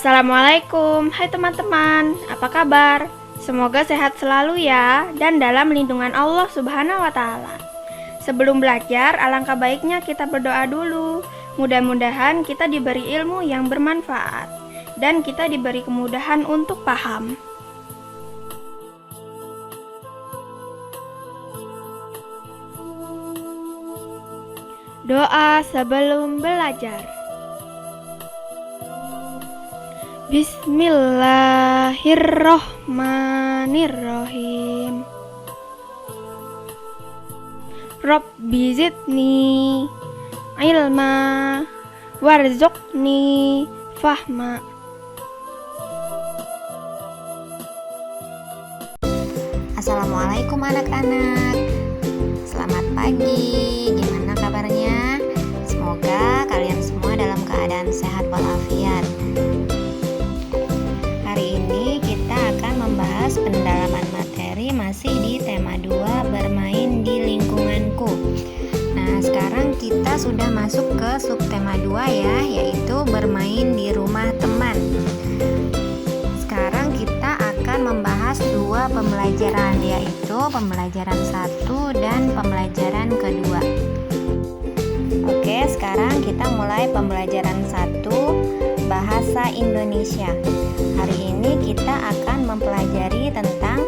Assalamualaikum, hai teman-teman, apa kabar? Semoga sehat selalu ya, dan dalam lindungan Allah Subhanahu wa Ta'ala. Sebelum belajar, alangkah baiknya kita berdoa dulu. Mudah-mudahan kita diberi ilmu yang bermanfaat, dan kita diberi kemudahan untuk paham. Doa sebelum belajar. Bismillahirrohmanirrohim. Rabbi zidni ilma warzuqni fahma. Assalamualaikum anak-anak. Selamat pagi. Gimana kabarnya? Semoga kalian semua dalam keadaan sehat walafiat. Hari ini kita akan membahas pendalaman materi masih di tema 2 bermain di lingkunganku. Nah, sekarang kita sudah masuk ke subtema 2 ya, yaitu bermain di rumah teman. Sekarang kita akan membahas 2 pembelajaran, yaitu pembelajaran 1 dan pembelajaran kedua. Oke, sekarang kita mulai pembelajaran 1, bahasa Indonesia. Hari ini kita akan mempelajari tentang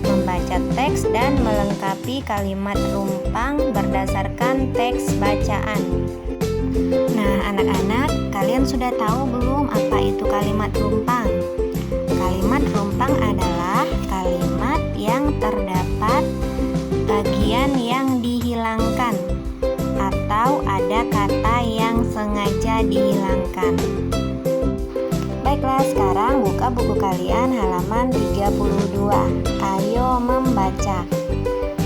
membaca teks dan melengkapi kalimat rumpang berdasarkan teks bacaan. Nah, anak-anak, kalian sudah tahu belum apa itu kalimat rumpang? Kalimat rumpang adalah kalimat yang terdapat bagian yang dihilangkan atau ada kata yang sengaja dihilangkan. Baiklah, sekarang buka buku kalian halaman 32. Ayo membaca.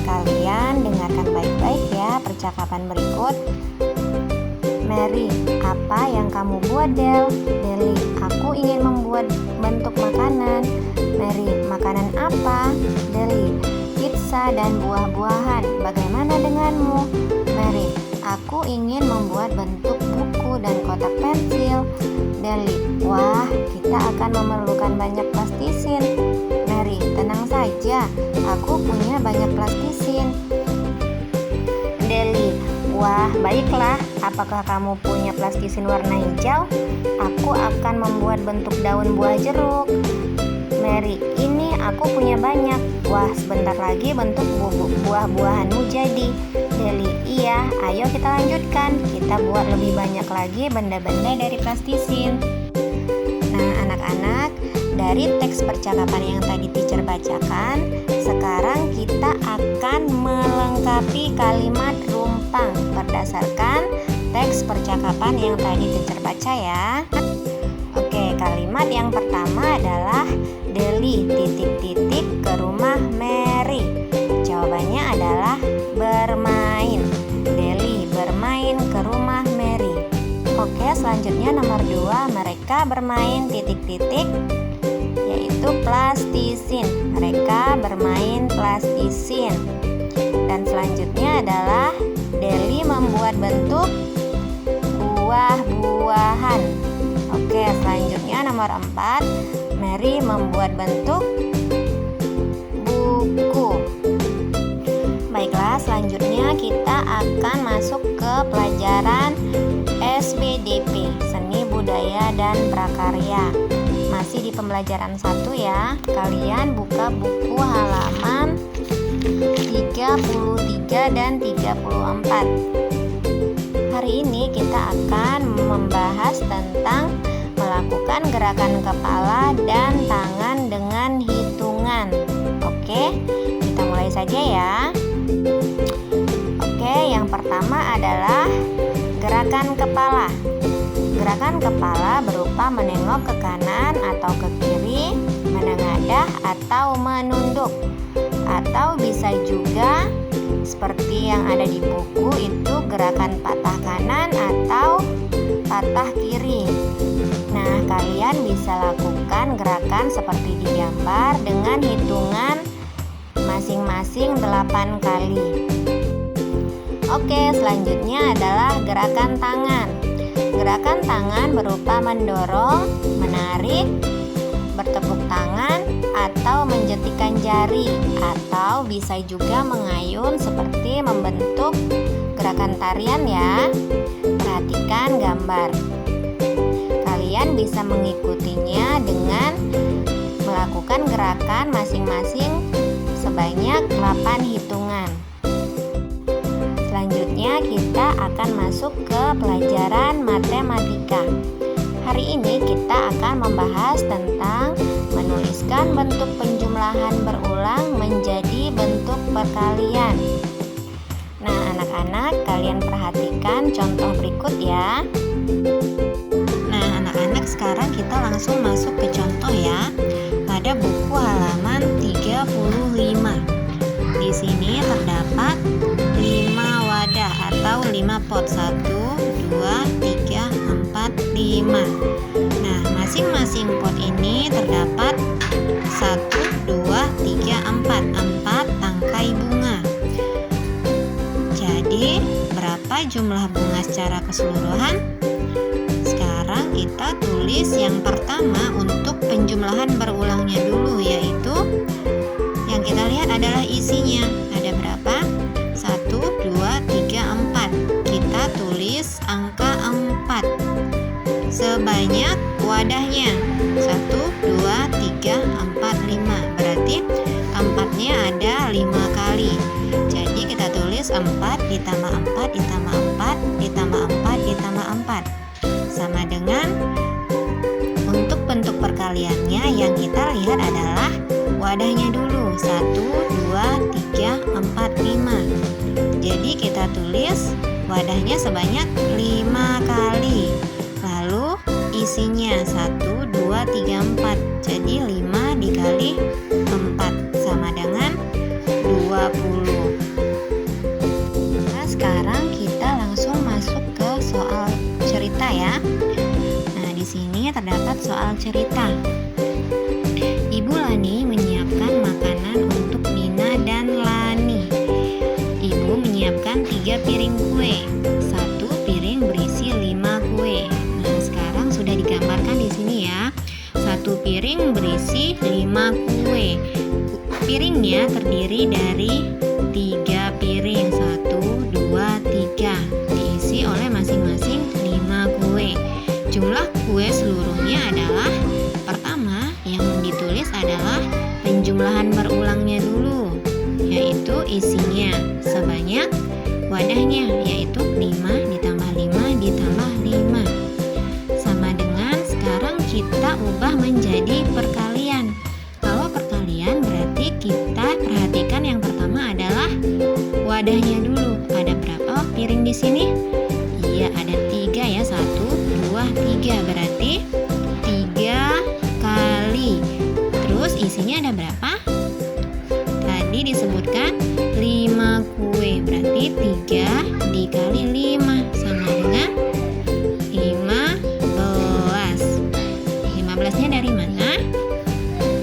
Kalian dengarkan baik-baik ya percakapan berikut. Mary, apa yang kamu buat, Del? Deli, aku ingin membuat bentuk makanan. Mary, makanan apa? Deli, pizza dan buah-buahan. Bagaimana denganmu? Mary, aku ingin membuat bentuk buku dan kotak pensil. Deli, wah, kita akan memerlukan banyak plastisin. Mary, tenang saja, aku punya banyak plastisin. Deli, wah, baiklah. Apakah kamu punya plastisin warna hijau? Aku akan membuat bentuk daun buah jeruk. Mary, ini aku punya banyak. Wah, sebentar lagi bentuk buah-buahanmu jadi. Deli, iya, ayo kita lanjutkan. Kita buat lebih banyak lagi benda-benda dari plastisin. Nah, anak-anak, dari teks percakapan yang tadi teacher bacakan, sekarang kita akan melengkapi kalimat rumpang berdasarkan teks percakapan yang tadi teacher baca ya. Oke, kalimat yang pertama adalah Deli ... ke rumah Mary. Jawabannya adalah bermain. Deli bermain ke rumah Mary. Oke, selanjutnya nomor 2, mereka bermain ... yaitu plastisin. Mereka bermain plastisin. Dan selanjutnya adalah Deli membuat bentuk buah-buahan. Oke, selanjutnya nomor 4, Mary membuat bentuk buku. Baiklah, selanjutnya kita akan masuk ke pelajaran SBDP, Seni Budaya dan Prakarya. Masih di pembelajaran 1 ya. Kalian buka buku halaman 33 dan 34. Hari ini kita akan membahas tentang melakukan gerakan kepala dan tangan dengan hitungan. Oke, kita mulai saja ya. Oke, yang pertama adalah gerakan kepala. Gerakan kepala berupa menengok ke kanan atau ke kiri, menengadah atau menunduk. Atau bisa juga seperti yang ada di buku itu gerakan patah kanan atau patah kiri. Nah, kalian bisa lakukan gerakan seperti di gambar dengan hitungan masing-masing 8 kali. Oke, selanjutnya adalah gerakan tangan. Gerakan tangan berupa mendorong, menarik, bertepuk tangan, atau menjetikkan jari, atau bisa juga mengayun seperti membentuk gerakan tarian ya. Perhatikan gambar. Kalian bisa mengikutinya dengan melakukan gerakan masing-masing sebanyak 8 hitungan. Selanjutnya kita akan masuk ke pelajaran matematika. Hari ini kita akan membahas tentang menuliskan bentuk penjumlahan berulang menjadi bentuk perkalian. Nah, anak-anak, kalian perhatikan contoh berikut ya. Nah, anak-anak, sekarang kita langsung masuk ke contoh ya. Pada buku halaman 35. Di sini terdapat 5 wadah atau 5 pot. 1, 2, 3, 4, 5. Nah, masing-masing pot ini terdapat 1, 2, 3, 4 tangkai bunga. Jadi, berapa jumlah bunga secara keseluruhan? Sekarang kita tulis yang pertama untuk penjumlahan berulangnya dulu, yaitu yang kita lihat adalah isinya. Ada berapa? 1, 2, 3, 4. Kita tulis angka 4 sebanyak wadahnya. 1, 2, 3, 4, 5. Berarti 4-nya ada 5 kali. Jadi kita tulis 4 ditambah 4 ditambah 4 ditambah 4 ditambah 4. Sama dengan untuk bentuk perkaliannya yang kita lihat adalah wadahnya dulu. 1, 2, 3, 4, 5. Jadi kita tulis wadahnya sebanyak 5 kali. Lalu isinya 1, 2, 3, 4. Jadi 5 dikali 4 sama dengan 20. Nah, sekarang kita langsung masuk ke soal cerita ya. Nah, di sini terdapat soal cerita. Ibu Lani menyiapkan makanan untuk Nina dan Lani. Ibu menyiapkan 3 piring kue. 1 piring berisi 5 kue. Nah, sekarang sudah digambarkan di sini ya. 1 piring berisi 5 kue. Piringnya terdiri dari 3 piring. 1, 2, 3. Diisi oleh masing-masing 5 kue. Jumlah kue seluruhnya adalah, pertama yang ditulis adalah penjumlahan berulangnya dulu, yaitu isinya sebanyak wadahnya, yaitu 5 ditambah 5 ditambah 5. Sama dengan sekarang kita ubah menjadi perkalian. Kalau perkalian berarti kita perhatikan yang pertama adalah wadahnya dulu. Ada berapa piring di sini? Iya, ada 3 ya. 1, 2, 3. Berarti 3 kali. Terus isinya ada berapa? Tadi disebutkan 5 kue. Berarti 3 dikali 5 sama dengan 15. 15-nya dari mana?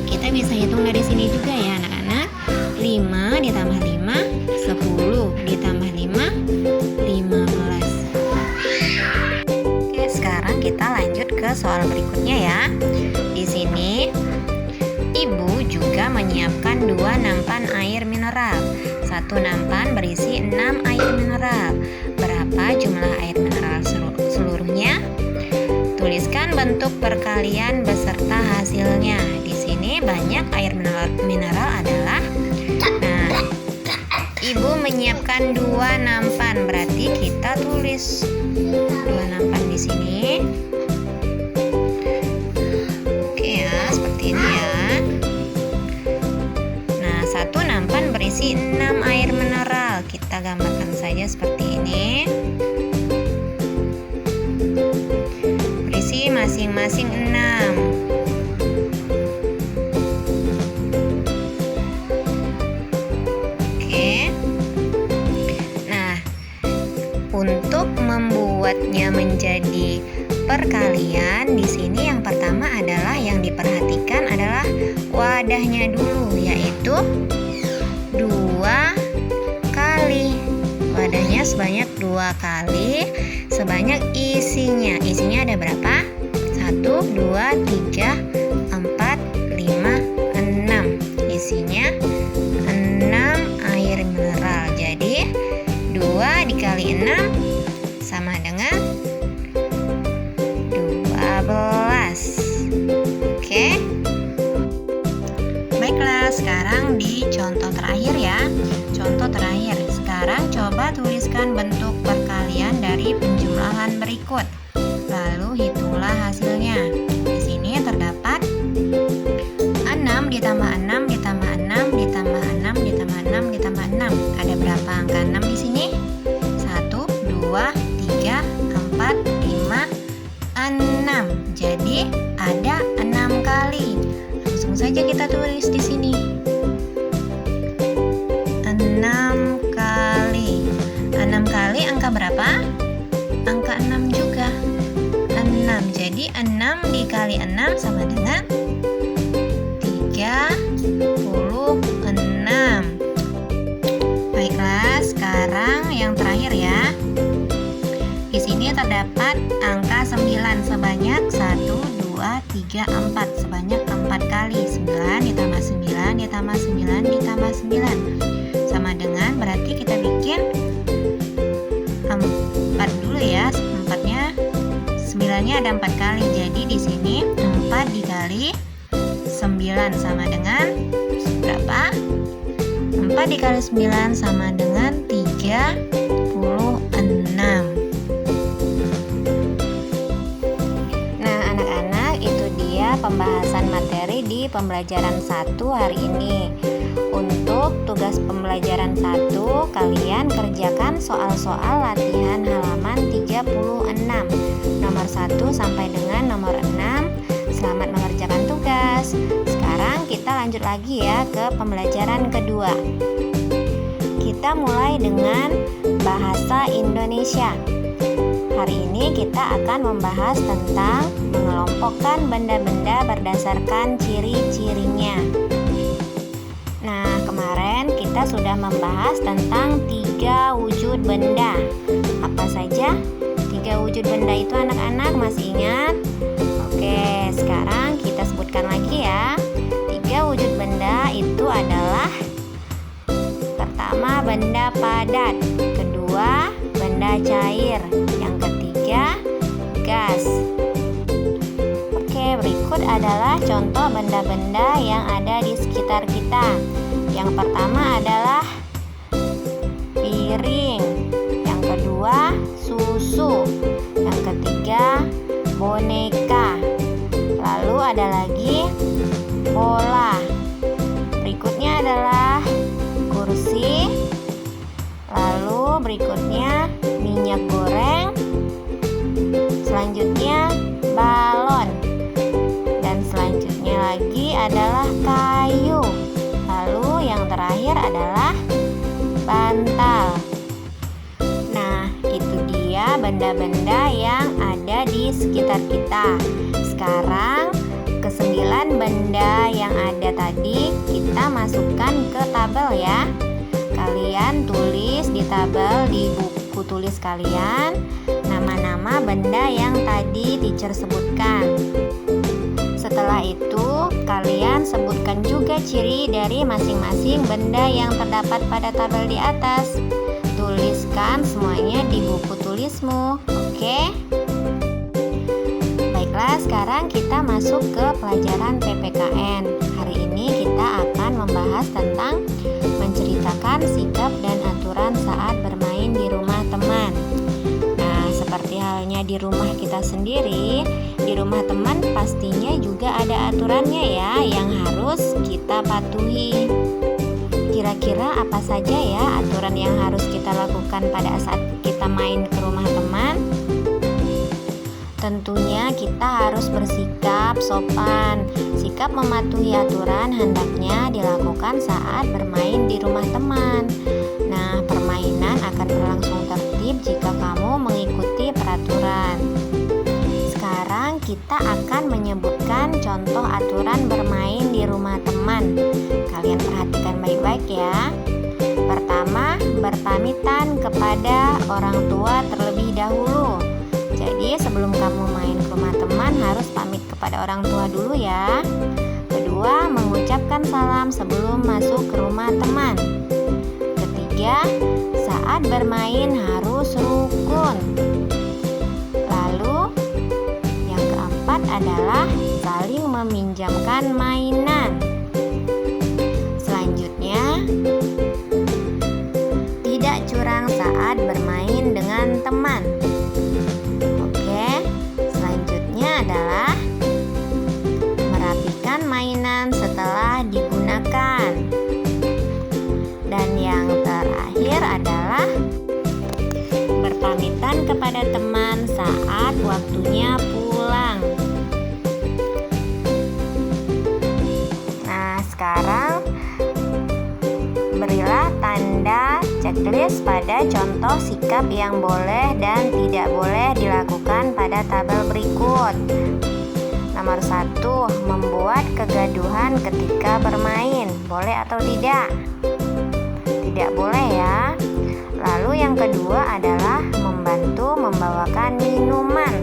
Kita bisa hitung dari sini juga ya anak-anak. 5 ditambah 5, 10 ditambah 5, 15. Oke, sekarang kita lanjut ke soal berikutnya ya. Di sini Ibu juga menyiapkan 2 nampan air mineral. 1 nampan berisi 6 air mineral. Berapa jumlah air mineral seluruhnya? Tuliskan bentuk perkalian beserta hasilnya. Di sini banyak air mineral adalah, nah, Ibu menyiapkan 2 nampan, berarti kita tulis 2 nampan di sini. Oke ya, seperti ini ya. Nah, 1 nampan berisi 6 air mineral. Kita gambarkan saja seperti ini. Berisi masing-masing 6. Untuk membuatnya menjadi perkalian, di sini yang pertama adalah yang diperhatikan adalah wadahnya dulu, yaitu 2 kali. Wadahnya sebanyak 2 kali sebanyak isinya. Isinya ada berapa? 1, 2, 3, 4, 5, 6. Isinya 6 air mineral. Jadi 2 dikali 6 sama dengan 12. Oke. Baiklah, sekarang di contoh terakhir ya. Contoh terakhir. Sekarang coba tuliskan bentuk perkalian dari penjumlahan berikut. Lalu hitunglah hasilnya. Di sini terdapat 6 ditambah 6 ditambah 6 ditambah 6 ditambah 6 ditambah 6. Ada berapa angka 6 di sini? 1, 2, 3, 4, 5, 6. Jadi ada 6 kali. Langsung saja kita tulis di sini. 6 kali. 6 kali angka berapa? Angka 6 juga. 6. Jadi 6 dikali 6 sama dengan 36. Baiklah, sekarang yang terakhir ya. Di sini terdapat angka 9 sebanyak 1, 2, 3, 4. Sebanyak 4 kali. 9 ditambah 9 ditambah 9 ditambah 9. Sama dengan, berarti kita bikin 4 dulu ya. 9-nya ada 4 kali. Jadi di sini 4 dikali 9 sama dengan berapa? 4 dikali 9 sama dengan 36. Nah, anak-anak, itu dia pembahasan materi di pembelajaran 1 hari ini. Untuk tugas pembelajaran 1, kalian kerjakan soal-soal latihan halaman 36, nomor 1 sampai dengan nomor 6. Selamat mengerjakan tugas. Sekarang kita lanjut lagi ya ke pembelajaran kedua. Kita mulai dengan bahasa Indonesia. Hari ini kita akan membahas tentang mengelompokkan benda-benda berdasarkan ciri-cirinya. Nah, kemarin kita sudah membahas tentang 3 wujud benda. Apa saja 3 wujud benda itu, anak-anak? Masih ingat? Oke, sekarang kita sebutkan lagi ya. 3 wujud benda itu adalah: pertama, benda padat; kedua, benda cair; yang ketiga, gas. Oke, berikut adalah contoh benda-benda yang ada di sekitar kita. Yang pertama adalah piring, yang kedua susu, yang ketiga boneka, lalu ada lagi bola. Berikutnya adalah kursi, lalu berikutnya minyak goreng, selanjutnya balon, dan selanjutnya lagi adalah kayu, lalu yang terakhir adalah bantal. Nah, itu dia benda-benda yang ada di sekitar kita. Sekarang ke-9 benda yang ada tadi kita masukkan ke tabel ya. Kalian tulis di tabel di buku tulis kalian nama-nama benda yang tadi teacher sebutkan. Setelah itu, kalian sebutkan juga ciri dari masing-masing benda yang terdapat pada tabel di atas. Tuliskan semuanya di buku tulismu, oke? Baiklah, sekarang kita masuk ke pelajaran PPKN. Hari ini kita akan membahas tentang menceritakan sikap dan aturan saat bermain di rumah teman. Nah, seperti halnya di rumah kita sendiri, di rumah teman pastinya juga ada aturannya ya yang harus kita patuhi. Kira-kira apa saja ya aturan yang harus kita lakukan pada saat kita main ke rumah teman? Tentunya kita harus bersikap sopan. Sikap mematuhi aturan hendaknya dilakukan saat bermain di rumah teman. Nah, permainan akan berlangsung tertib jika kamu mengikuti peraturan. Sekarang kita akan menyebutkan contoh aturan bermain di rumah teman. Kalian perhatikan baik-baik ya. Pertama, berpamitan kepada orang tua terlebih dahulu. Jadi sebelum kamu main ke rumah teman harus pamit kepada orang tua dulu ya. Kedua, mengucapkan salam sebelum masuk ke rumah teman. Ketiga, saat bermain harus rukun. Lalu yang keempat adalah saling meminjamkan mainan. Selanjutnya, tidak curang saat bermain dengan teman. Oke, selanjutnya adalah merapikan mainan setelah digunakan. Dan yang terakhir adalah berpamitan kepada teman saat waktunya pulang. Nah, sekarang berilah tanda checklist pada contoh sikap yang boleh dan tidak boleh dilakukan pada tabel berikut. Nomor 1, membuat kegaduhan ketika bermain. Boleh atau tidak? Tidak boleh ya. Lalu yang kedua adalah membantu membawakan minuman.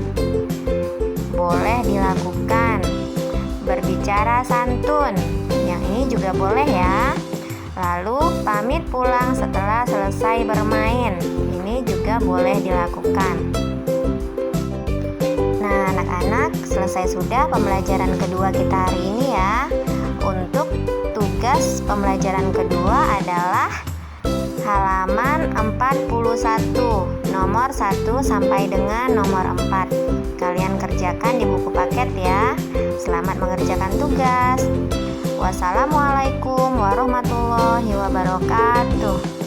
Boleh dilakukan. Berbicara santun. Yang ini juga boleh ya. Lalu pamit pulang setelah selesai bermain. Ini juga boleh dilakukan. Nah, anak-anak, selesai sudah pembelajaran kedua kita hari ini ya. Untuk tugas pembelajaran kedua adalah halaman 41, nomor 1 sampai dengan nomor 4. Kalian kerjakan di buku paket ya. Selamat mengerjakan tugas. Wassalamualaikum warahmatullahi wabarakatuh.